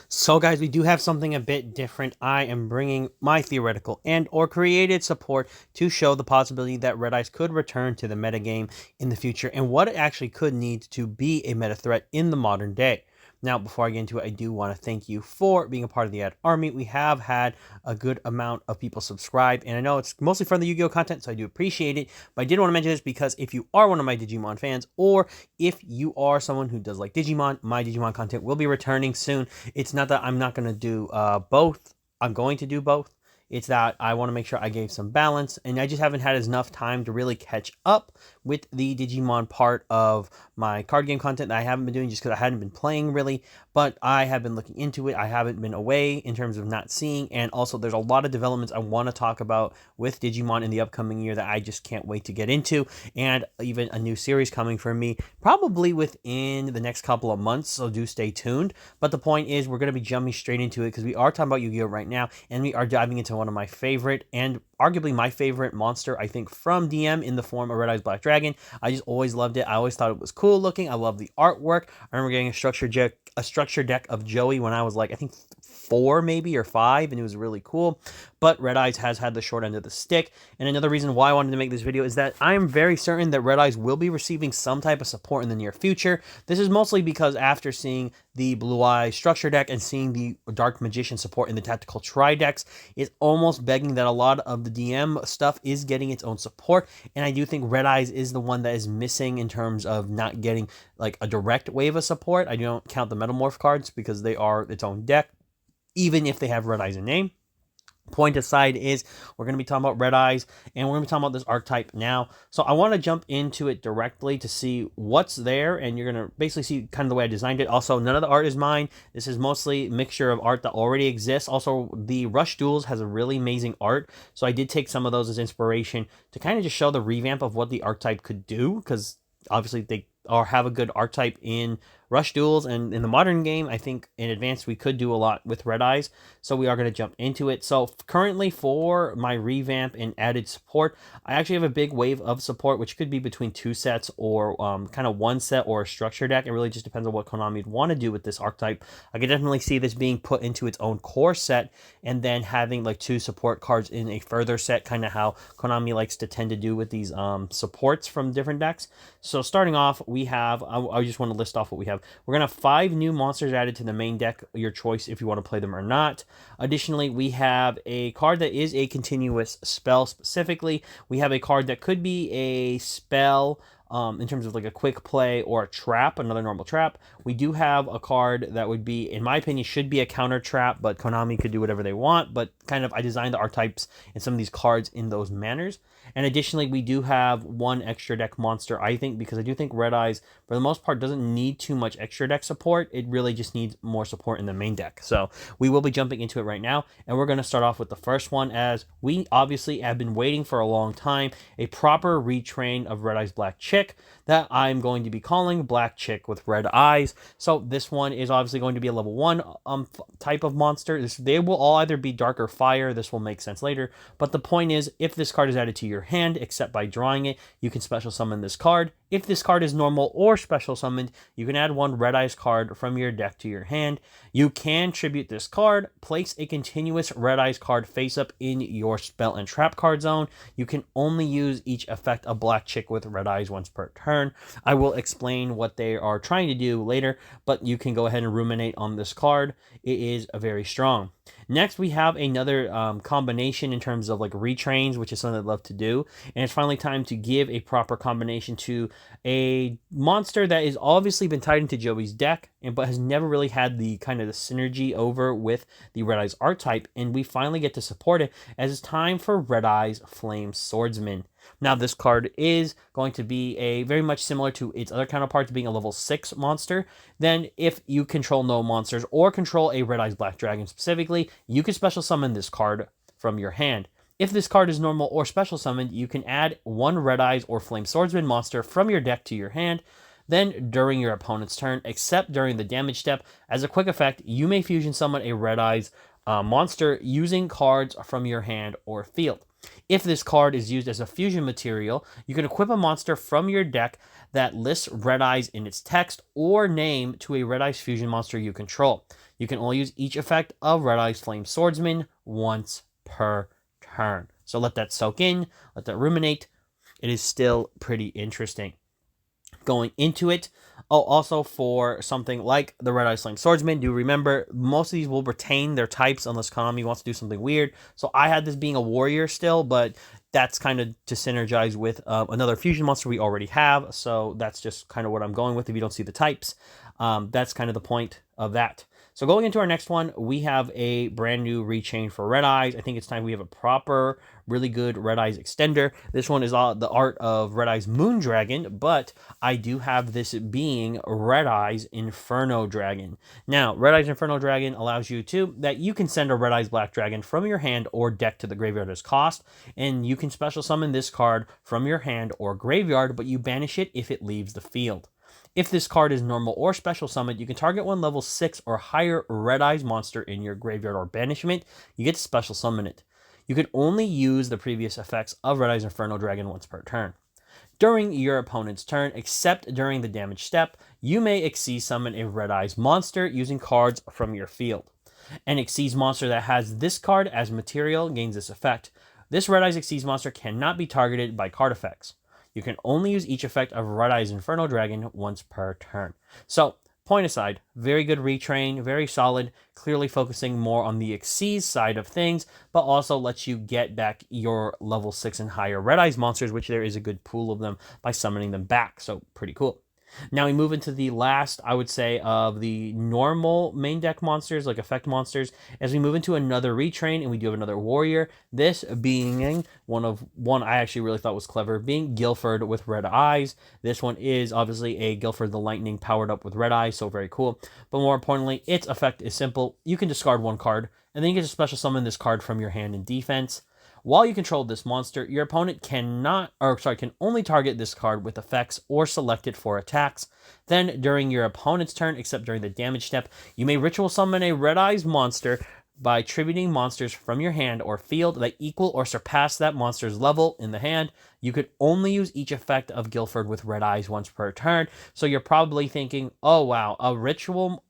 So guys, we do have something a bit different. I am bringing my theoretical and or created support to show the possibility that Red Eyes could return to the metagame in the future and what it actually could need to be a meta threat in the modern day. Now, before I get into it, I do want to thank you for being a part of the ad army. We have had a good amount of people subscribe, and I know it's mostly from the Yu-Gi-Oh content, so I do appreciate it. But I did want to mention this because if you are one of my Digimon fans, or if you are someone who does like Digimon, my Digimon content will be returning soon. It's not that I'm not going to do both. I'm going to do both. It's that I want to make sure I gave some balance, and I just haven't had enough time to really catch up with the Digimon part of my card game content that I haven't been doing just because I hadn't been playing really, but I have been looking into it. I haven't been away in terms of not seeing, and also there's a lot of developments I want to talk about with Digimon in the upcoming year that I just can't wait to get into, and even a new series coming for me probably within the next couple of months, so do stay tuned. But the point is, we're going to be jumping straight into it because we are talking about Yu-Gi-Oh right now, and we are diving into one of my favorite and arguably my favorite monster, I think, from DM in the form of Red Eyes Black Dragon. I just always loved it. I always thought it was cool looking. I love the artwork. I remember getting a structure deck of Joey when I was like, I think 4 maybe or 5, and it was really cool. But Red Eyes has had the short end of the stick, and another reason why I wanted to make this video is that I am very certain that Red Eyes will be receiving some type of support in the near future. This is mostly because after seeing the Blue Eyes structure deck and seeing the Dark Magician support in the Tactical Tri decks, it's almost begging that a lot of the DM stuff is getting its own support, and I do think Red Eyes is the one that is missing in terms of not getting like a direct wave of support. I don't count the Metamorph cards because they are its own deck, even if they have Red Eyes in name. Point aside is we're going to be talking about Red Eyes, and we're going to be talking about this archetype now. So I want to jump into it directly to see what's there, and you're going to basically see kind of the way I designed it. Also, none of the art is mine. This is mostly a mixture of art that already exists. Also, the Rush Duels has a really amazing art, so I did take some of those as inspiration to kind of just show the revamp of what the archetype could do, because obviously they have a good archetype in Rush Duels, and in the modern game, I think in Advanced we could do a lot with Red Eyes, so we are going to jump into it. So currently for my revamp and added support, I actually have a big wave of support, which could be between 2 sets or kind of 1 set or a structure deck. It really just depends on what Konami would want to do with this archetype. I could definitely see this being put into its own core set and then having like 2 support cards in a further set, kind of how Konami likes to tend to do with these supports from different decks. So starting off, we have, I just want to list off what we have. We're going to have 5 new monsters added to the main deck, your choice if you want to play them or not. Additionally, we have a card that is a continuous spell specifically. We have a card that could be a spell in terms of like a quick play or a trap, another normal trap. We do have a card that would be, in my opinion, should be a counter trap, but Konami could do whatever they want, but kind of I designed the archetypes and some of these cards in those manners. And additionally, we do have 1 extra deck monster, I think, because I do think Red Eyes, for the most part, doesn't need too much extra deck support. It really just needs more support in the main deck. So we will be jumping into it right now, and we're going to start off with the first one, as we obviously have been waiting for a long time, a proper retrain of Red Eyes Black Chick that I'm going to be calling Black Chick with Red Eyes. So this one is obviously going to be a level 1 type of monster. They will all either be Dark or Fire. This will make sense later, but the point is, if this card is added to your hand, except by drawing it, you can special summon this card. If this card is normal or special summoned, you can add 1 Red Eyes card from your deck to your hand. You can tribute this card, place a continuous Red Eyes card face up in your spell and trap card zone. You can only use each effect of Black Chick with Red Eyes once per turn. I will explain what they are trying to do later, but you can go ahead and ruminate on this card. It is very strong. Next, we have another combination in terms of like retrains, which is something I'd love to do. And it's finally time to give a proper combination to a monster that has obviously been tied into Joey's deck, but has never really had the kind of the synergy over with the Red Eyes archetype. And we finally get to support it, as it's time for Red Eyes Flame Swordsman. Now, this card is going to be a very much similar to its other counterparts, being a level 6 monster. Then, if you control no monsters or control a Red Eyes Black Dragon specifically, you can special summon this card from your hand. If this card is normal or special summoned, you can add 1 Red Eyes or Flame Swordsman monster from your deck to your hand. Then, during your opponent's turn, except during the damage step, as a quick effect, you may fusion summon a Red Eyes monster using cards from your hand or field. If this card is used as a fusion material, you can equip a monster from your deck that lists Red Eyes in its text or name to a Red Eyes fusion monster you control. You can only use each effect of Red Eyes Flame Swordsman once per turn. So let that soak in, let that ruminate. It is still pretty interesting. Going into it, also for something like the Red Eyes Flame Swordsman, do remember most of these will retain their types unless Konami wants to do something weird. So I had this being a warrior still, but that's kind of to synergize with another fusion monster we already have. So that's just kind of what I'm going with if you don't see the types. That's kind of the point of that. So going into our next one, we have a brand new rechain for Red Eyes. I think it's time we have a proper, really good Red Eyes extender. This one is the art of Red Eyes Moon Dragon, but I do have this being Red Eyes Inferno Dragon. Now, Red Eyes Inferno Dragon allows you that you can send a Red Eyes Black Dragon from your hand or deck to the graveyard as cost, and you can special summon this card from your hand or graveyard, but you banish it if it leaves the field. If this card is normal or special summoned, you can target one level 6 or higher Red Eyes monster in your graveyard or banishment. You get to special summon it. You can only use the previous effects of Red Eyes Inferno Dragon once per turn. During your opponent's turn, except during the damage step, you may Exceed summon a Red Eyes monster using cards from your field. An Exceed monster that has this card as material gains this effect. This Red Eyes Exceed monster cannot be targeted by card effects. You can only use each effect of Red Eyes Inferno Dragon once per turn. So, point aside, very good retrain, very solid, clearly focusing more on the Exceed side of things, but also lets you get back your level 6 and higher Red Eyes monsters, which there is a good pool of them by summoning them back, so pretty cool. Now we move into the last, I would say, of the normal main deck monsters, like effect monsters, as we move into another retrain, and we do have another warrior. This being one I actually really thought was clever, being Guilford with Red Eyes. This one is obviously a Guilford the Lightning powered up with Red Eyes, so very cool. But more importantly, its effect is simple. You can discard one card, and then you get to special summon this card from your hand in defense. While you control this monster, your opponent can only target this card with effects or select it for attacks. Then, during your opponent's turn, except during the damage step, you may ritual summon a Red Eyes monster by tributing monsters from your hand or field that equal or surpass that monster's level in the hand. You could only use each effect of Guilford with Red Eyes once per turn. So you're probably thinking, oh wow, a ritual?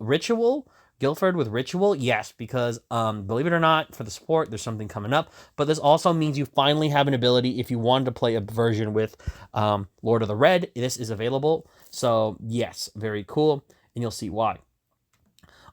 Guilford with Ritual? Yes, because believe it or not, for the support, there's something coming up. But this also means you finally have an ability if you wanted to play a version with Lord of the Red. This is available. So yes, very cool. And you'll see why.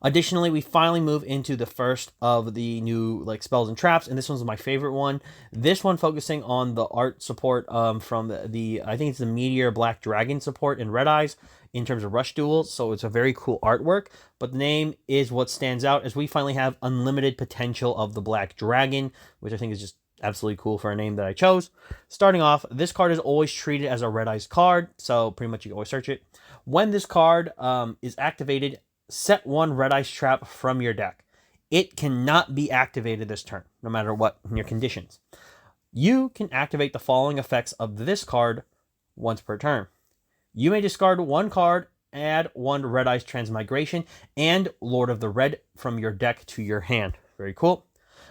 Additionally, we finally move into the first of the new spells and traps, and this one's my favorite one. This one focusing on the art support from the I think it's the Meteor Black Dragon support in Red Eyes in terms of rush duels, so it's a very cool artwork, but the name is what stands out as we finally have Unlimited Potential of the Black Dragon, which I think is just absolutely cool for a name that I chose. Starting off, this card is always treated as a Red Eyes card, so pretty much you can always search it. When this card is activated, set one Red Eyes trap from your deck. It cannot be activated this turn, no matter what your conditions. You can activate the following effects of this card once per turn. You may discard one card, add one Red Eyes Transmigration, and Lord of the Red from your deck to your hand. Very cool.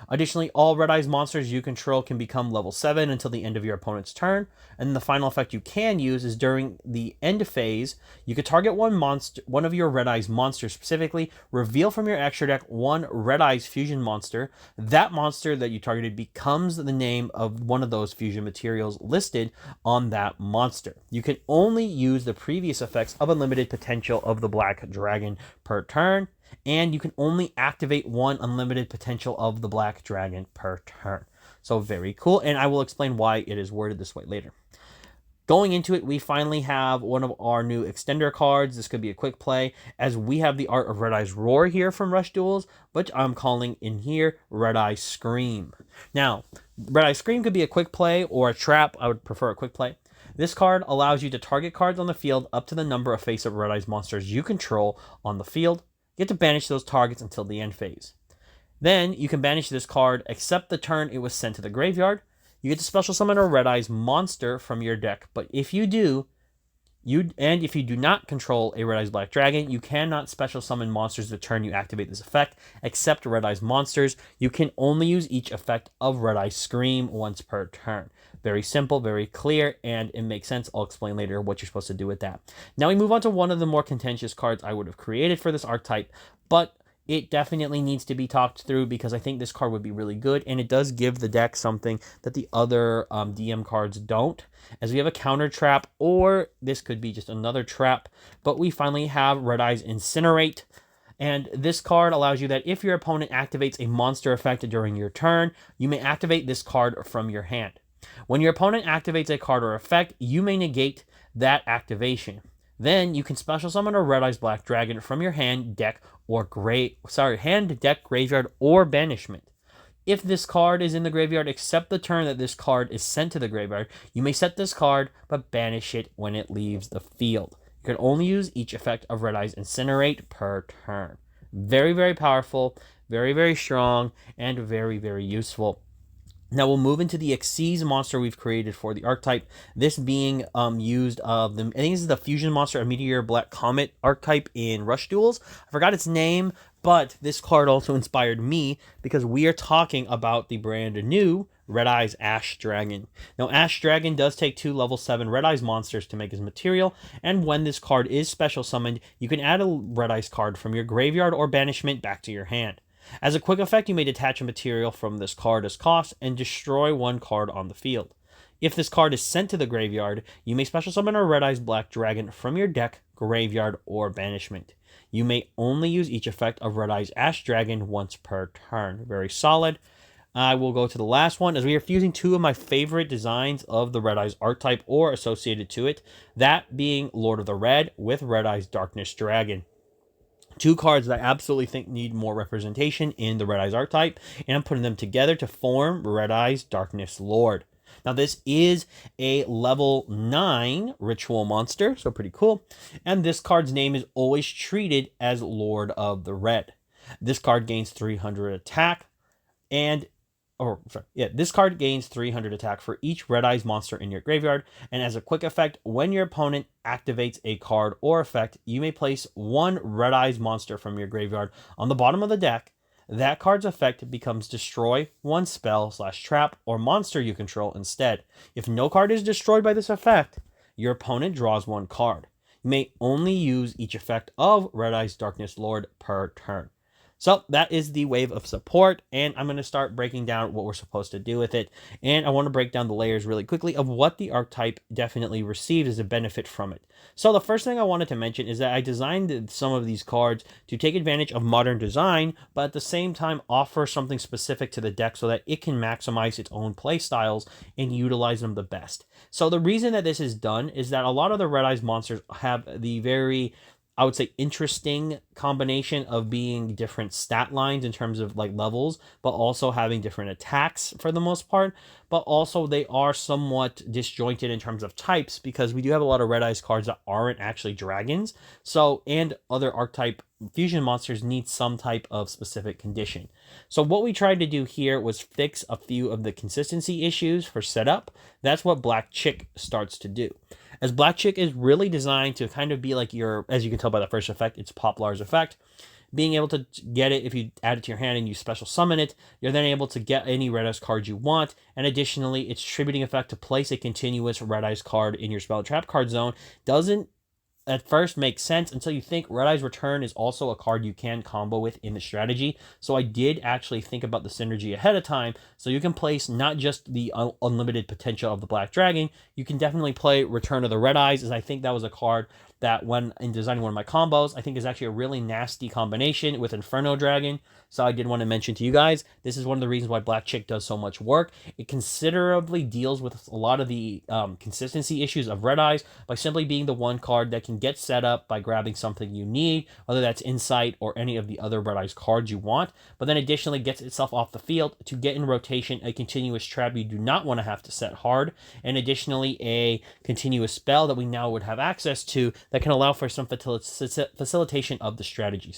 Additionally, all Red Eyes monsters you control can become level 7 until the end of your opponent's turn. And the final effect you can use is during the end phase, you can target one of your Red Eyes monsters specifically, reveal from your extra deck one Red Eyes fusion monster. That monster that you targeted becomes the name of one of those fusion materials listed on that monster. You can only use the previous effects of Unlimited Potential of the Black Dragon per turn. And you can only activate one Unlimited Potential of the Black Dragon per turn. So very cool, and I will explain why it is worded this way later. Going into it, we finally have one of our new extender cards. This could be a quick play, as we have the art of Red Eyes Roar here from Rush Duels, which I'm calling in here Red Eyes Scream. Now, Red Eyes Scream could be a quick play or a trap. I would prefer a quick play. This card allows you to target cards on the field up to the number of face-up Red Eyes monsters you control on the field. You get to banish those targets until the end phase. Then you can banish this card except the turn it was sent to the graveyard. You get to special summon a Red Eyes monster from your deck. But if you do, if you do not control a Red Eyes Black Dragon, you cannot special summon monsters the turn you activate this effect, except Red Eyes monsters. You can only use each effect of Red Eyes Scream once per turn. Very simple, very clear, and it makes sense. I'll explain later what you're supposed to do with that. Now we move on to one of the more contentious cards I would have created for this archetype, but it definitely needs to be talked through because I think this card would be really good, and it does give the deck something that the other DM cards don't, as we have a counter trap, or this could be just another trap, but we finally have Red Eyes Incinerate. And this card allows you that if your opponent activates a monster effect during your turn, you may activate this card from your hand. When your opponent activates a card or effect, you may negate that activation. Then you can special summon a Red Eyes Black Dragon from your hand, deck, or hand, deck, graveyard, or banishment. If this card is in the graveyard except the turn that this card is sent to the graveyard, you may set this card but banish it when it leaves the field. You can only use each effect of Red Eyes Incinerate per turn. Very, very powerful, very, very strong, and very, very useful. Now we'll move into the Xyz monster we've created for the archetype. This being used of the, I think this is the fusion monster, a Meteor Black Comet archetype in Rush Duels. I forgot its name, but this card also inspired me because we are talking about the brand new Red Eyes Ash Dragon. Now Ash Dragon does take 2 level 7 Red Eyes monsters to make his material, and when this card is special summoned, you can add a Red Eyes card from your graveyard or banishment back to your hand. As a quick effect, you may detach a material from this card as cost and destroy 1 card on the field. If this card is sent to the graveyard, you may special summon a Red Eyes Black Dragon from your deck, graveyard, or banishment. You may only use each effect of Red Eyes Ash Dragon once per turn. Very solid. I will go to the last one, as we are fusing 2 of my favorite designs of the Red Eyes archetype or associated to it, that being Lord of the Red with Red Eyes Darkness Dragon. 2 cards that I absolutely think need more representation in the Red Eyes archetype, and I'm putting them together to form Red Eyes Darkness Lord. Now this is a level 9 ritual monster, so pretty cool, and this card's name is always treated as Lord of the Red. This card gains 300 attack, this card gains 300 attack for each Red Eyes monster in your graveyard, and as a quick effect, when your opponent activates a card or effect, you may place 1 Red Eyes monster from your graveyard on the bottom of the deck. That card's effect becomes destroy 1 spell / trap or monster you control instead. If no card is destroyed by this effect, your opponent draws 1 card. You may only use each effect of Red Eyes Darkness Lord per turn. So that is the wave of support, and I'm going to start breaking down what we're supposed to do with it. And I want to break down the layers really quickly of what the archetype definitely receives as a benefit from it. So the first thing I wanted to mention is that I designed some of these cards to take advantage of modern design, but at the same time offer something specific to the deck so that it can maximize its own play styles and utilize them the best. So the reason that this is done is that a lot of the Red Eyes monsters have the very, I would say, interesting combination of being different stat lines in terms of like levels, but also having different attacks for the most part. But also they are somewhat disjointed in terms of types, because we do have a lot of Red Eyes cards that aren't actually dragons. So, and other archetype fusion monsters need some type of specific condition. So what we tried to do here was fix a few of the consistency issues for setup. That's what Black Chick starts to do. As Black Chick is really designed to kind of be like your, as you can tell by the first effect, it's Poplar's effect. Being able to get it, if you add it to your hand and you special summon it, you're then able to get any Red Eyes card you want. And additionally, its tributing effect to place a continuous Red Eyes card in your spell trap card zone doesn't at first makes sense until you think Red Eyes Return is also a card you can combo with in the strategy. So I did actually think about the synergy ahead of time, so you can place not just the unlimited potential of the Black Dragon, you can definitely play Return of the Red Eyes, as I think that was a card that when in designing one of my combos, I think is actually a really nasty combination with Inferno Dragon. So I did want to mention to you guys, this is one of the reasons why Black Chick does so much work. It considerably deals with a lot of the consistency issues of Red Eyes by simply being the one card that can get set up by grabbing something you need, whether that's Insight or any of the other Red Eyes cards you want, but then additionally gets itself off the field to get in rotation a continuous trap you do not want to have to set hard, and additionally a continuous spell that we now would have access to that can allow for some facilitation of the strategy.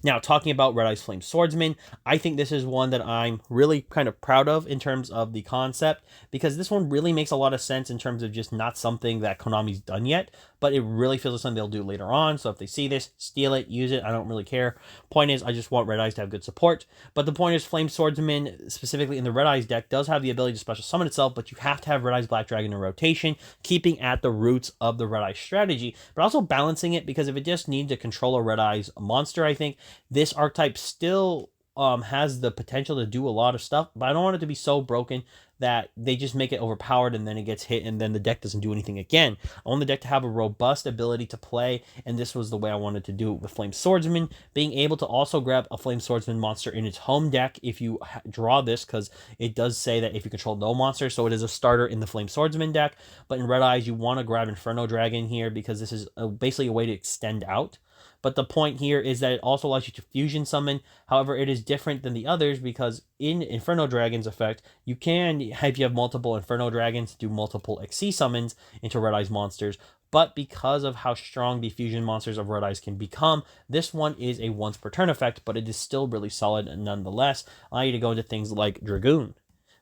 Now, talking about Red Eyes Flame Swordsman, I think this is one that I'm really kind of proud of in terms of the concept, because this one really makes a lot of sense in terms of just not something that Konami's done yet, but it really feels like something they'll do later on. So if they see this, steal it, use it. I don't really care. Point is, I just want Red Eyes to have good support. But the point is, Flame Swordsman, specifically in the Red Eyes deck, does have the ability to special summon itself, but you have to have Red Eyes Black Dragon in rotation, keeping at the roots of the Red Eyes strategy, but also balancing it, because if it just needs to control a Red Eyes monster, I think this archetype still has the potential to do a lot of stuff, but I don't want it to be so broken that they just make it overpowered and then it gets hit and then the deck doesn't do anything again. I want the deck to have a robust ability to play, and this was the way I wanted to do it with Flame Swordsman, being able to also grab a Flame Swordsman monster in its home deck if you draw this, because it does say that if you control no monster, so it is a starter in the Flame Swordsman deck. But in Red Eyes, you want to grab Inferno Dragon here because this is basically a way to extend out. But the point here is that it also allows you to fusion summon. However, it is different than the others because in Inferno Dragon's effect, you can, if you have multiple Inferno Dragons, do multiple Xyz summons into Red Eyes monsters. But because of how strong the fusion monsters of Red Eyes can become, this one is a once per turn effect, but it is still really solid nonetheless, allowing you to go into things like Dragoon.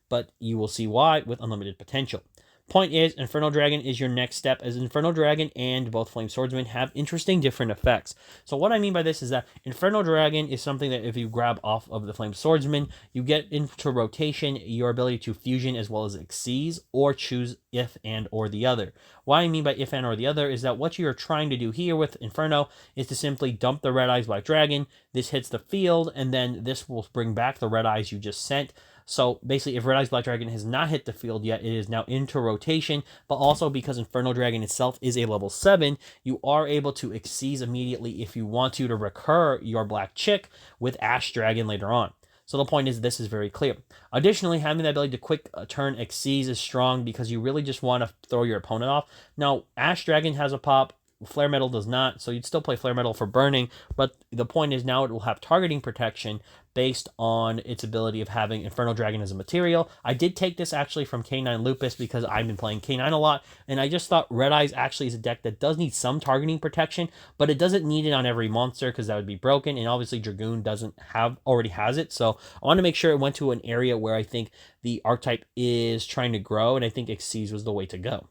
But you will see why with unlimited potential. Point is, Inferno Dragon is your next step, as Inferno Dragon and both Flame Swordsman have interesting different effects. So what I mean by this is that Inferno Dragon is something that if you grab off of the Flame Swordsman, you get into rotation your ability to fusion as well as Xyz, or choose if and or the other. What I mean by if and or the other is that what you're trying to do here with Inferno is to simply dump the Red Eyes Black Dragon, this hits the field, and then this will bring back the Red Eyes you just sent. So basically, if Red Eyes Black Dragon has not hit the field yet, it is now into rotation, but also because Inferno Dragon itself is a level 7, you are able to Xyz immediately if you want to recur your Black Chick with Ash Dragon later on. So the point is, this is very clear. Additionally, having the ability to quick turn Xyz is strong because you really just want to throw your opponent off. Now, Ash Dragon has a pop, Flare Metal does not, so you'd still play Flare Metal for burning, but the point is now it will have targeting protection based on its ability of having Inferno Dragon as a material. I did take this actually from K9 Lupus because I've been playing K9 a lot, and I just thought Red Eyes actually is a deck that does need some targeting protection, but it doesn't need it on every monster because that would be broken, and obviously Dragoon already has it, so I want to make sure it went to an area where I think the archetype is trying to grow, and I think Xyz was the way to go.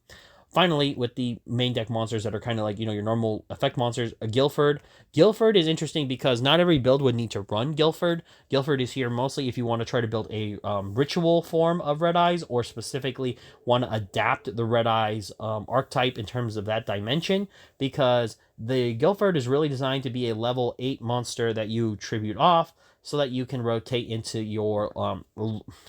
Finally, with the main deck monsters that are kind of like, your normal effect monsters, Guilford. Guilford is interesting because not every build would need to run Guilford. Guilford is here mostly if you want to try to build a ritual form of Red Eyes, or specifically want to adapt the Red Eyes archetype in terms of that dimension, because the Guilford is really designed to be a level 8 monster that you tribute off so that you can rotate into your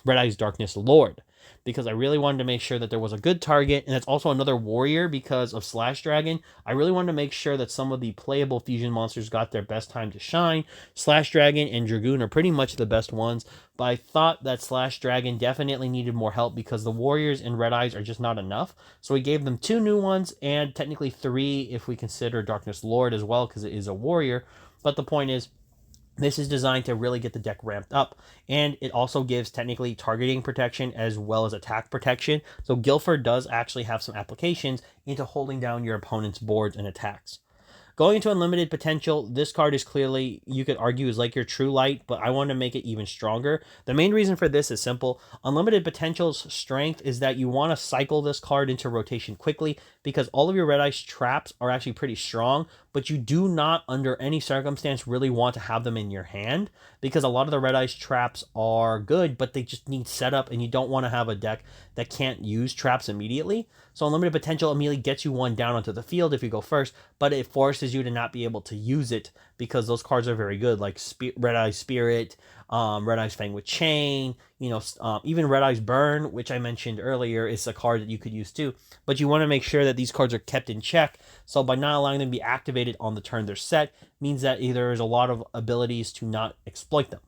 Red Eyes Darkness Lord. Because I really wanted to make sure that there was a good target, and it's also another warrior because of Slash Dragon. I really wanted to make sure that some of the playable fusion monsters got their best time to shine. Slash Dragon and Dragoon are pretty much the best ones, but I thought that Slash Dragon definitely needed more help because the warriors in Red Eyes are just not enough. So we gave them 2 new ones, and technically 3 if we consider Darkness Lord as well, because it is a warrior. But the point is, this is designed to really get the deck ramped up, and it also gives technically targeting protection as well as attack protection. So Guilford does actually have some applications into holding down your opponent's boards and attacks. Going into unlimited potential, this card is clearly, you could argue, is like your True Light, but I want to make it even stronger. The main reason for this is simple. Unlimited potential's strength is that you want to cycle this card into rotation quickly, because all of your Red Eyes traps are actually pretty strong, but you do not, under any circumstance, really want to have them in your hand, because a lot of the Red Eyes traps are good, but they just need setup, and you don't want to have a deck that can't use traps immediately. So Unlimited Potential immediately gets you one down onto the field if you go first, but it forces you to not be able to use it because those cards are very good, like Red Eyes Spirit, Red Eyes Fang with Chain, even Red Eyes Burn, which I mentioned earlier, is a card that you could use too. But you want to make sure that these cards are kept in check, so by not allowing them to be activated on the turn they're set, means that there is a lot of abilities to not exploit them.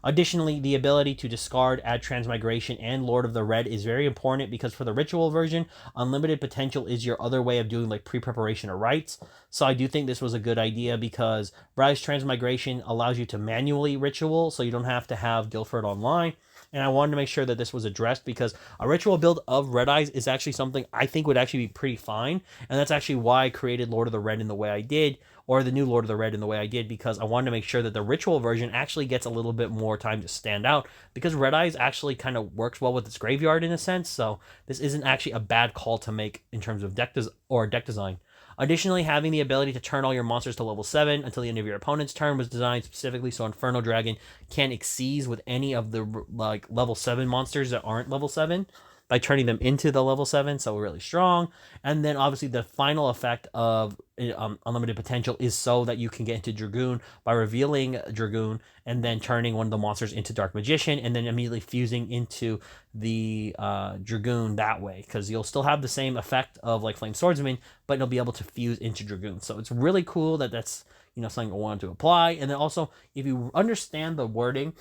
Additionally, the ability to discard, add Transmigration, and Lord of the Red is very important because for the ritual version, Unlimited Potential is your other way of doing like pre-preparation or rites. So I do think this was a good idea because Red Eyes Transmigration allows you to manually ritual, so you don't have to have Guilford online. And I wanted to make sure that this was addressed because a ritual build of Red Eyes is actually something I think would actually be pretty fine. And that's actually why I created Lord of the Red in the way I did, or the new Lord of the Red in the way I did, because I wanted to make sure that the ritual version actually gets a little bit more time to stand out, because Red Eyes actually kind of works well with its graveyard in a sense, so this isn't actually a bad call to make in terms of deck design. Additionally, having the ability to turn all your monsters to level 7 until the end of your opponent's turn was designed specifically so Inferno Dragon can't exceed with any of the like level 7 monsters that aren't level 7 by turning them into the level 7, so really strong. And then obviously the final effect of unlimited potential is so that you can get into Dragoon by revealing Dragoon and then turning one of the monsters into Dark Magician and then immediately fusing into the Dragoon that way, because you'll still have the same effect of like Flame Swordsman, but it'll be able to fuse into Dragoon. So it's really cool that that's, you know, something I wanted to apply. And then also, if you understand the wording,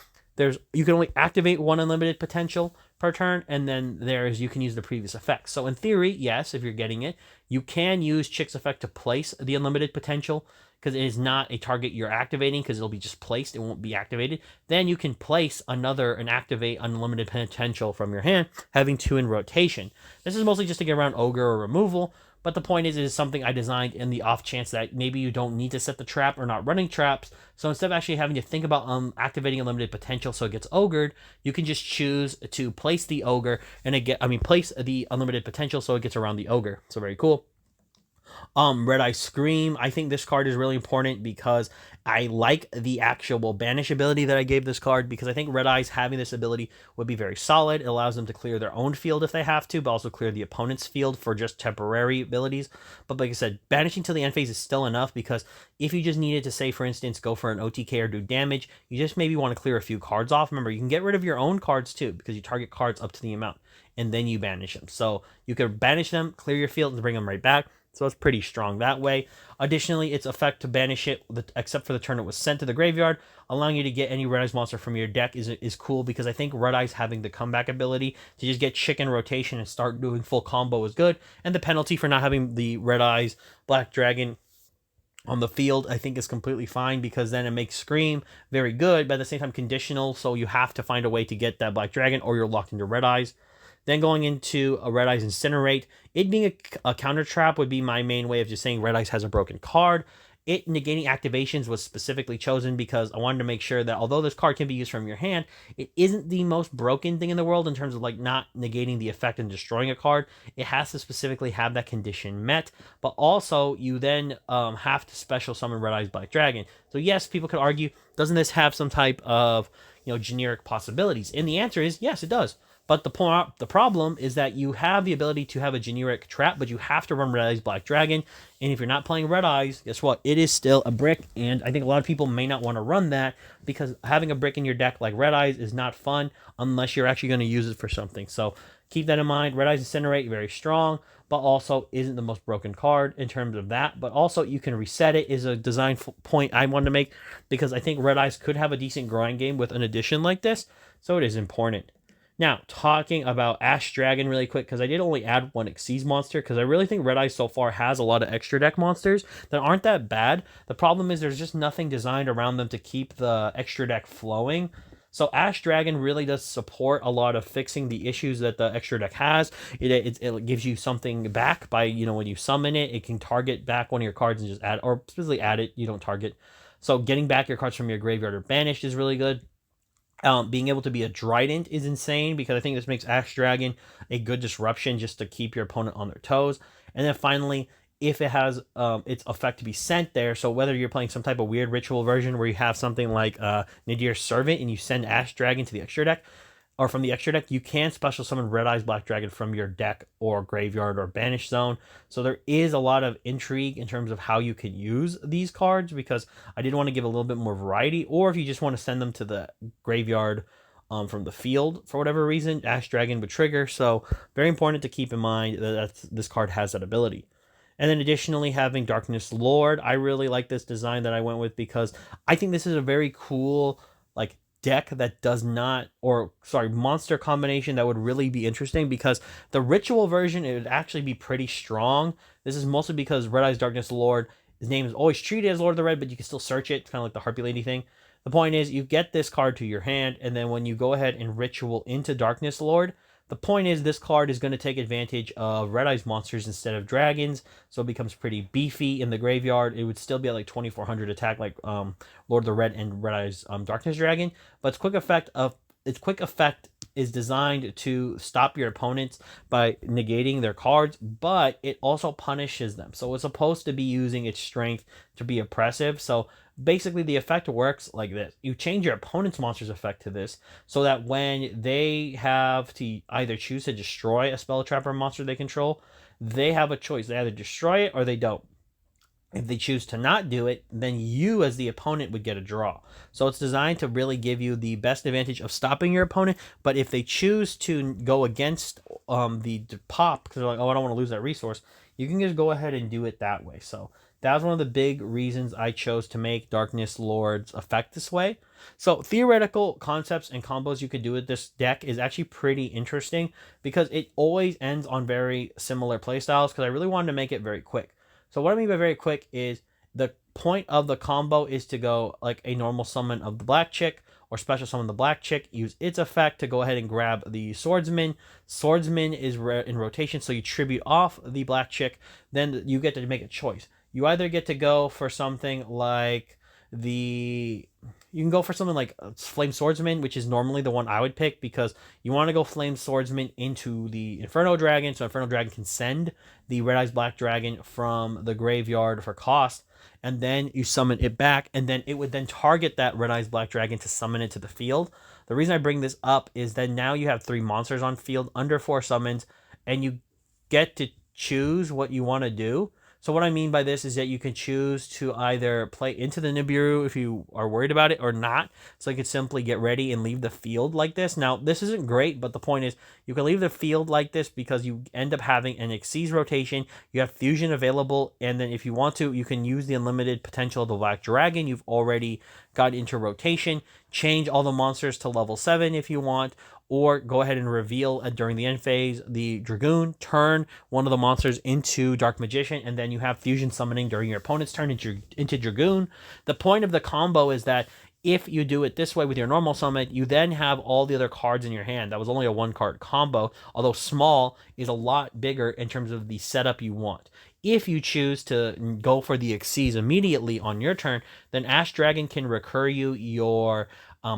you can only activate one unlimited potential per turn, and then you can use the previous effect. So in theory, yes, if you're getting it, you can use Chick's effect to place the unlimited potential, because it is not a target you're activating, because it'll be just placed, it won't be activated. Then you can place and activate unlimited potential from your hand, having 2 in rotation. This is mostly just to get around Ogre or removal, but the point is, it is something I designed in the off chance that maybe you don't need to set the trap or not running traps. So instead of actually having to think about activating unlimited potential so it gets ogred, you can just choose to place the ogre and place the unlimited potential so it gets around the ogre. So very cool. Red Eye Scream. I think this card is really important because I like the actual banish ability that I gave this card, because I think Red Eyes having this ability would be very solid. It allows them to clear their own field if they have to, but also clear the opponent's field for just temporary abilities. But like I said, banishing till the end phase is still enough, because if you just needed to, say, for instance, go for an OTK or do damage, you just maybe want to clear a few cards off. Remember, you can get rid of your own cards too, because you target cards up to the amount, and then you banish them. So you can banish them, clear your field, and bring them right back. So it's pretty strong that way. Additionally, its effect to banish it, except for the turn it was sent to the graveyard, allowing you to get any Red Eyes monster from your deck is cool, because I think Red Eyes having the comeback ability to just get chicken rotation and start doing full combo is good. And the penalty for not having the Red Eyes Black Dragon on the field, I think, is completely fine, because then it makes Scream very good, but at the same time conditional, so you have to find a way to get that Black Dragon or you're locked into Red Eyes. Then going into a Red Eyes Incinerate, it being a counter trap would be my main way of just saying Red Eyes has a broken card. It negating activations was specifically chosen because I wanted to make sure that although this card can be used from your hand, it isn't the most broken thing in the world in terms of like not negating the effect and destroying a card. It has to specifically have that condition met, but also you then have to special summon Red Eyes Black Dragon. So yes, people could argue, doesn't this have some type of, you know, generic possibilities? And the answer is yes, it does. But the problem is that you have the ability to have a generic trap, but you have to run Red Eyes Black Dragon. And if you're not playing Red Eyes, guess what? It is still a brick. And I think a lot of people may not want to run that, because having a brick in your deck like Red Eyes is not fun unless you're actually going to use it for something. So keep that in mind. Red Eyes Incinerate, very strong, but also isn't the most broken card in terms of that. But also you can reset it, is a design point I wanted to make, because I think Red Eyes could have a decent grind game with an addition like this. So it is important. Now, talking about Ash Dragon really quick, because I did only add one Xyz monster, because I really think Red Eyes so far has a lot of extra deck monsters that aren't that bad. The problem is there's just nothing designed around them to keep the extra deck flowing. So Ash Dragon really does support a lot of fixing the issues that the extra deck has. It gives you something back by, you know, when you summon it, it can target back one of your cards and just add, or specifically add it, you don't target. So getting back your cards from your graveyard or banished is really good. Being able to be a Trident is insane, because I think this makes Ash Dragon a good disruption just to keep your opponent on their toes. And then finally, if it has its effect to be sent there, so whether you're playing some type of weird ritual version where you have something like Nadir's Servant and you send Ash Dragon to the extra deck, or from the extra deck, you can special summon Red Eyes Black Dragon from your deck or graveyard or banish zone. So there is a lot of intrigue in terms of how you can use these cards, because I did want to give a little bit more variety. Or if you just want to send them to the graveyard from the field for whatever reason, Ash Dragon would trigger. So very important to keep in mind that this card has that ability. And then additionally, having Darkness Lord, I really like this design that I went with, because I think this is a very cool, like, deck that does not, monster combination that would really be interesting, because the ritual version, it would actually be pretty strong. This is mostly because Red Eyes Darkness Lord, his name is always treated as Lord of the Red, but you can still search it. It's kind of like the Harpy Lady thing. The point is, you get this card to your hand, and then when you go ahead and ritual into Darkness Lord, the point is this card is going to take advantage of Red Eyes monsters instead of dragons, so it becomes pretty beefy in the graveyard. It would still be at like 2400 attack like Lord of the Red and Red Eyes Darkness Dragon, but its quick effect is designed to stop your opponents by negating their cards, but it also punishes them. So it's supposed to be using its strength to be oppressive. So basically the effect works like this. You change your opponent's monster's effect to this so that when they have to either choose to destroy a spell, trap, or monster they control, they have a choice. They either destroy it or they don't. If they choose to not do it, then you as the opponent would get a draw. So it's designed to really give you the best advantage of stopping your opponent. But if they choose to go against the pop, because they're like, oh, I don't want to lose that resource, you can just go ahead and do it that way. So that was one of the big reasons I chose to make Darkness Lord's effect this way. So theoretical concepts and combos you could do with this deck is actually pretty interesting because it always ends on very similar playstyles, because I really wanted to make it very quick. So what I mean by very quick is the point of the combo is to go like a normal summon of the black chick or special summon the black chick, use its effect to go ahead and grab the swordsman. Swordsman is in rotation, so you tribute off the black chick. Then you get to make a choice. You either get to go for something like you can go for something like Flame Swordsman, which is normally the one I would pick because you want to go Flame Swordsman into the Inferno Dragon, so Inferno Dragon can send the Red Eyes Black Dragon from the graveyard for cost, and then you summon it back, and then it would then target that Red Eyes Black Dragon to summon it to the field. The reason I bring this up is that now you have 3 monsters on field under 4 summons, and you get to choose what you want to do. So what I mean by this is that you can choose to either play into the Nibiru if you are worried about it or not. So you could simply get ready and leave the field like this. Now, this isn't great, but the point is you can leave the field like this because you end up having an Exceeds rotation. You have Fusion available, and then if you want to, you can use the unlimited potential of the Black Dragon. You've already got into rotation. Change all the monsters to level 7 if you want, or go ahead and reveal during the end phase the Dragoon, turn one of the monsters into Dark Magician, and then you have Fusion summoning during your opponent's turn into Dragoon. The point of the combo is that if you do it this way with your normal summon, you then have all the other cards in your hand. That was only a 1-card combo, although small is a lot bigger in terms of the setup you want. If you choose to go for the Exceeds immediately on your turn, then Ash Dragon can recur you your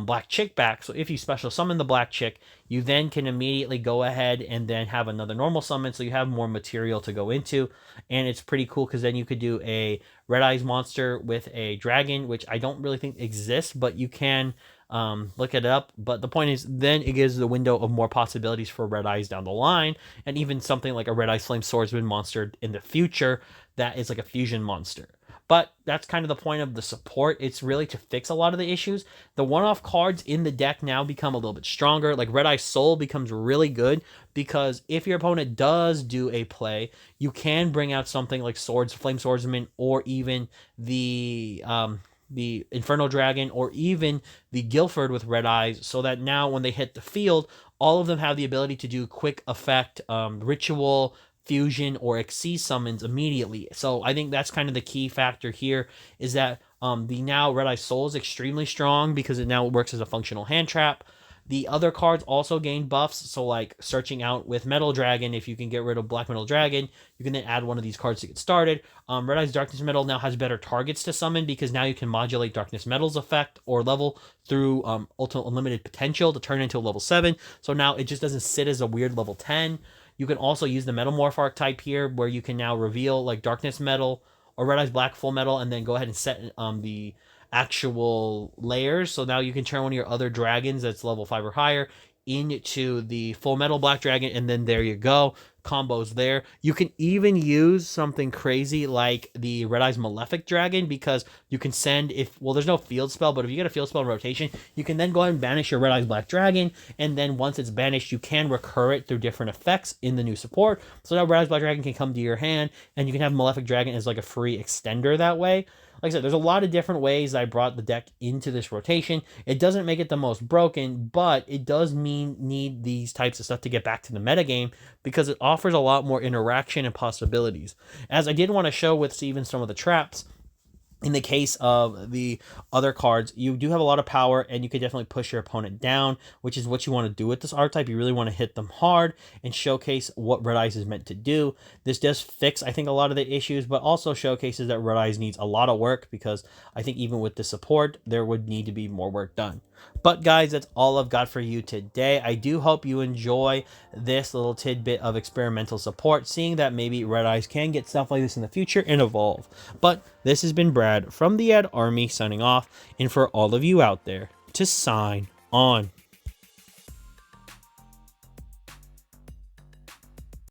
Black Chick back. So if you special summon the Black Chick, you then can immediately go ahead and then have another normal summon, so you have more material to go into. And it's pretty cool because then you could do a Red Eyes monster with a dragon, which I don't really think exists, but you can look it up. But the point is, then it gives the window of more possibilities for Red Eyes down the line, and even something like a Red Eyes Flame Swordsman monster in the future that is like a fusion monster. But that's kind of the point of the support. It's really to fix a lot of the issues. The one-off cards in the deck now become a little bit stronger. Like Red Eye Soul becomes really good because if your opponent does do a play, you can bring out something like Flame Swordsman, or even the Inferno Dragon, or even the Guilford with Red Eyes, so that now when they hit the field, all of them have the ability to do quick effect, ritual, fusion, or Exceed summons immediately. So I think that's kind of the key factor here, is that the now Red Eye Soul is extremely strong because it now works as a functional hand trap. The other cards also gain buffs, so like searching out with Metal Dragon, if you can get rid of Black Metal Dragon, you can then add one of these cards to get started. Red Eye's Darkness Metal now has better targets to summon because now you can modulate Darkness Metal's effect or level through Ultimate Unlimited Potential to turn into a level 7. So now it just doesn't sit as a weird level 10. You can also use the Metamorph archetype here, where you can now reveal like Darkness Metal or Red Eyes Black Full Metal, and then go ahead and set the actual layers. So now you can turn one of your other dragons that's level 5 or higher into the Full Metal Black Dragon, and then there you go. Combos there. You can even use something crazy like the Red Eyes Malefic Dragon, because you can send, there's no field spell, but if you get a field spell in rotation, you can then go ahead and banish your Red Eyes Black Dragon, and then once it's banished, you can recur it through different effects in the new support. So now Red Eyes Black Dragon can come to your hand, and you can have Malefic Dragon as like a free extender that way. Like I said, there's a lot of different ways I brought the deck into this rotation. It doesn't make it the most broken, but it does need these types of stuff to get back to the metagame, because it offers a lot more interaction and possibilities. As I did want to show with even some of the traps, In the case of the other cards, you do have a lot of power, and you can definitely push your opponent down, which is what you want to do with this archetype. You really want to hit them hard and showcase what Red Eyes is meant to do. This does fix, I think, a lot of the issues, but also showcases that Red Eyes needs a lot of work, because I think even with the support, there would need to be more work done. But guys, that's all I've got for you today. I do hope you enjoy this little tidbit of experimental support, seeing that maybe Red Eyes can get stuff like this in the future and evolve. But this has been Brad from the Ad Army signing off, and for all of you out there, to sign on.